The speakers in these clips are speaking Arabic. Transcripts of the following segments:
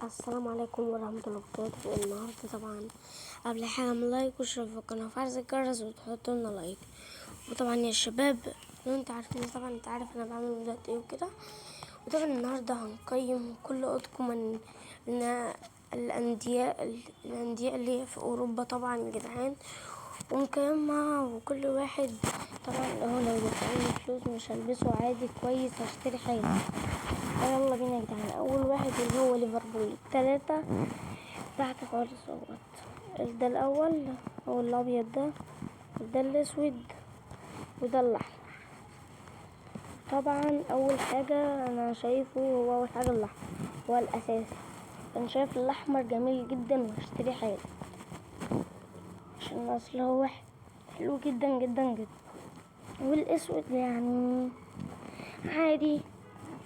السلام عليكم ورحمة الله وبركاته. النهاردة طبعا قبل حاجة من لايك واشترك في القناة وفعل زر الجرس وتحطوا لنا لايك. وطبعا يا شباب لو انت عارفين طبعا انت عارف انا بعمل فيديوهات ايه وكده. وطبعا النهاردة هنقيم كل اوضكم من الأندية اللي هي في أوروبا طبعا يا جدعان، ونقيمها. وكل واحد طبعا لو دفعوني فلوس مش هلبسه عادي كويس هشتري حاجة. يلا بينا يا جدعان. اول واحد اللي هو ليفربول 3 تحت خالص اهوت. ده الاول هو الابيض ده الاسود وده الاحمر. طبعا اول حاجه انا شايفه هو اول حاجه الاحمر هو الاساسي. انا شايف الاحمر جميل جدا وهشتري حاجه عشان اصل هو حلو جدا جدا جدا. والاسود يعني عادي،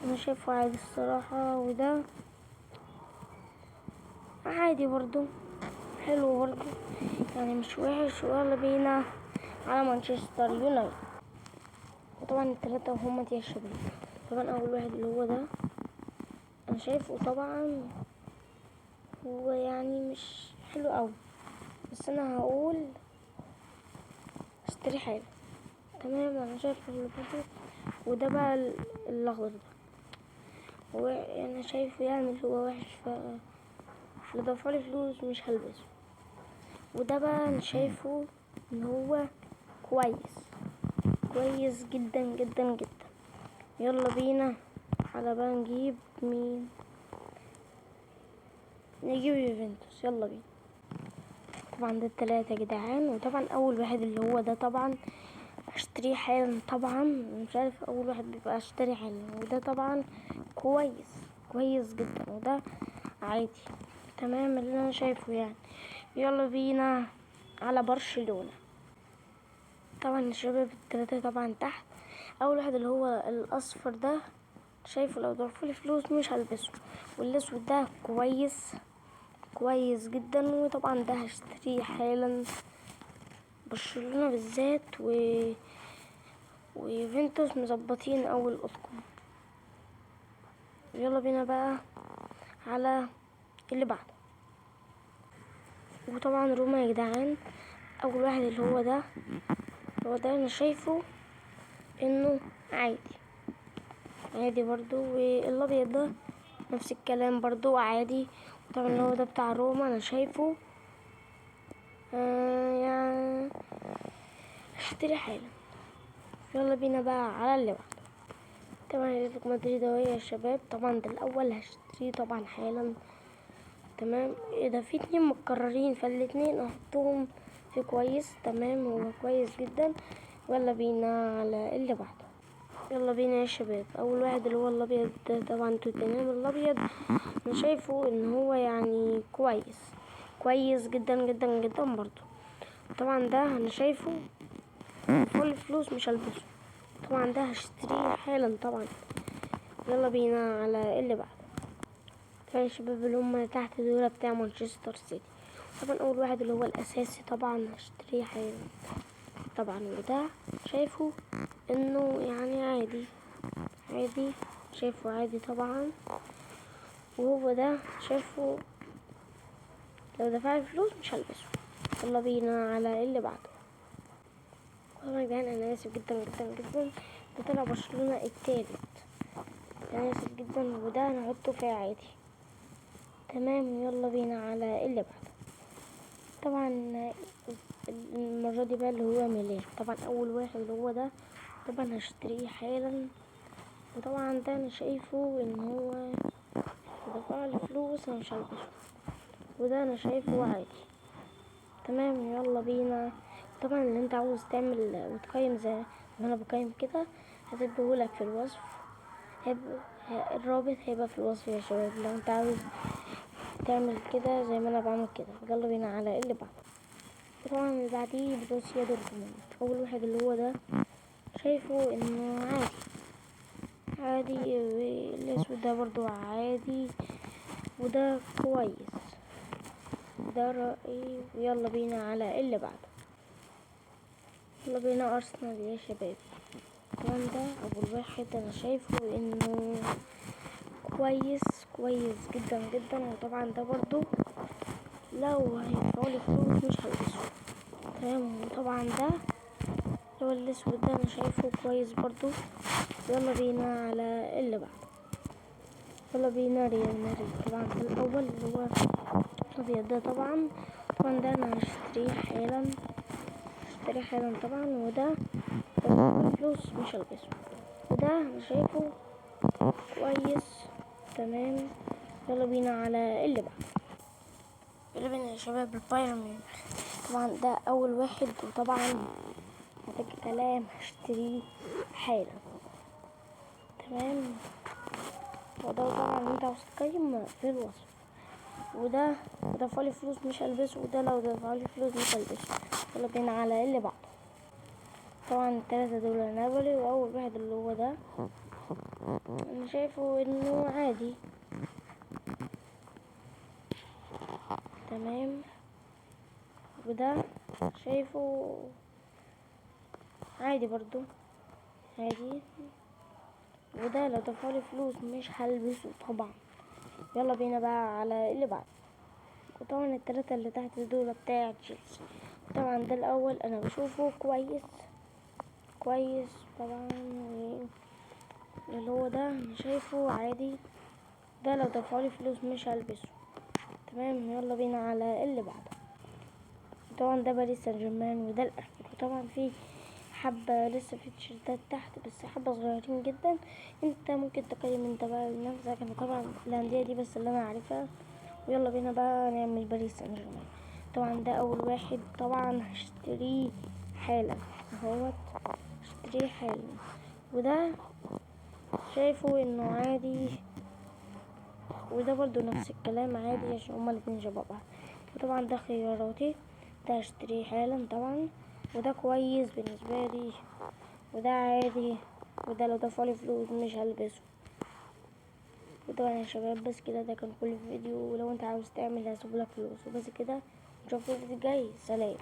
انا شايفه عادي الصراحه. وده عادي برضو، حلو برضو يعني مش وحش. ويلا بينا على مانشستر يونايتد. وطبعا الثلاثة هما يا شباب. طبعا اول واحد اللي هو ده انا شايفه طبعا هو يعني مش حلو اوي، بس انا هقول اشتري حاجة. تمام انا شايف اللي برضو. وده بقى الاخضر ده هو انا شايفه يعني اللي هو وحش، اللي دفعلي فلوس مش هلبسه. وده بقى انا شايفه ان هو كويس جدا جدا جدا. يلا بينا على بقى نجيب مين. نجيب يوفنتوس. يلا بينا. طبعا ده التلاتة يا جدعان. وطبعا اول واحد اللي هو ده طبعا اشتريه حالا. طبعا مش عارف اول واحد بيبقى اشتري حالا. وده طبعا كويس جدا. وده عادي تمام اللي انا شايفه يعني. يلا بينا على برشلونة. طبعا الشباب التلاتة طبعا تحت. اول واحد اللي هو الاصفر ده شايفه لو ضرفولي فلوس مش هلبسه. والاسود ده كويس جدا. وطبعا ده هشتريه حالا. برشلونة بالذات ويوفنتوس مظبطين اول اوضكم. يلا بينا بقى على اللي بعده. وطبعا روما يا جدعان. اول واحد اللي هو ده انا شايفه انه عادي برضو. والابيض ده نفس الكلام برضو عادي. طبعا اللي هو ده بتاع روما انا شايفه يعني اشتري حالا. يلا بينا بقى على اللي بعده. طبعا ريال مدريد اهو يا شباب. طبعا ده الاول هشتريه طبعا حالا. تمام ايه ده في 2 متكررين فالاتنين احطهم في كويس. تمام هو كويس جدا. يلا بينا على اللي بعده. يلا بينا يا شباب. اول واحد اللي هو الابيض ده طبعا توتنهام الابيض انا شايفه ان هو يعني كويس جدا جدا جدا برضو. طبعا ده انا شايفه كل فلوس مش هلبسه. طبعا ده هشتريه حالا طبعا. يلا بينا على اللي بعده. طبعا الشباب اللي هم تحت دول بتاع مانشستر سيتي. طبعا اول واحد اللي هو الاساسي طبعا هشتريه حالا طبعا. وده شايفه انه يعني عادي شايفه عادي طبعا. وهو ده شايفه لو دفع الفلوس مش هلبسه. يلا بينا على اللي بعده. طبعا يا جدعان انا اسف جدا جدا جدا. ده طلع برشلونة التالت. انا اسف جدا. وده هنحطه في عادي. تمام يلا بينا على اللي بعده. طبعا المرة دي بقى اللي هو ميلان. طبعا اول واحد اللي هو ده طبعا هشتريه حالا. وطبعا ده انا شايفه ان هو دفع لي فلوس انا مش هلبسه. وده انا شايفه عادي. تمام يلا بينا. طبعا اللي انت عاوز تعمل وتقيم زي ما انا بقيم كده هسيبهولك في الوصف. الرابط هيبقى في الوصف يا شباب لو انت عاوز تعمل كده زي ما انا بعمل كده. يلا بينا على اللي بعده. طبعا اللي بعديه بروسيا دورتموند. اول واحد اللي هو ده شايفه انه عادي. الاسود ده برضو عادي. وده كويس. ده رأيي. ويلا بينا على اللي بعده. يلا بينا ارسنال يا شباب. طبعا ده اول واحد انا شايفه انه كويس جدا جدا. وطبعا ده برضو لو هيدفعولي فلوس مش هلبسه. تمام. وطبعا ده اللي هو الاسود ده انا شايفه كويس برضو. يلا بينا على اللي بعده. يلا بينا ريال مدريد. طبعا في الاول اللي هو الابيض ده طبعا ده انا هشتريه حالا طبعا. وده فلوس مش هلبسه. وده انا شايفه كويس. تمام. يلا بينا على اللي بعده. يلا بينا يا شباب البايرن ميونخ. طبعا ده اول واحد. وطبعا محتاج كلام هشتريه حالا. تمام. وده طبعا انت عاوز تقيم في الوصف. وده دفعلي فلوس مش هلبسه. وده لو دفعلي فلوس مش هلبسه. يلا بينا على اللي بعده. طبعا التلاتة دول نابولي. واول واحد اللي هو ده انا شايفه انه عادي. تمام. وده شايفه عادي برضو، عادي. وده لو دفعلي فلوس مش هلبسه طبعا. يلا بينا بقى على اللي بعد. وطبعا التلاتة اللي تحت دول بتاع تشيلسي. طبعا ده الاول انا بشوفه كويس طبعا. اللي هو ده انا شايفه عادي. ده لو دفعولي فلوس مش هلبسه. تمام. يلا بينا على اللي بعده. طبعا ده باريس سان جيرمان. وده الاخير. وطبعا في حبة لسه في تيشيرتات تحت بس حبة صغيرين جدا. انت ممكن تقيم انت بقى بنفسك. انا طبعا الاندية دي بس اللي انا عارفها. ويلا بينا بقى نعمل باريس سان جيرمان. طبعا ده اول واحد طبعا هشتريه حالا اهوت. هشتريه حالا. وده شايفه انه عادي. وده برضو نفس الكلام عادي عشان هما الاتنين شبه بعض. وطبعا ده خياراتي. ده هشتريه حالا طبعا. وده كويس بالنسبة لي. وده عادي. وده لو دفعلي فلوس مش هلبسه. وطبعا يا شباب بس كده ده كان كل الفيديو. ولو انت عاوز تعمل هسيبلك فلوس. وبس كده نشوفكم في الفيديو الجاي. سلام.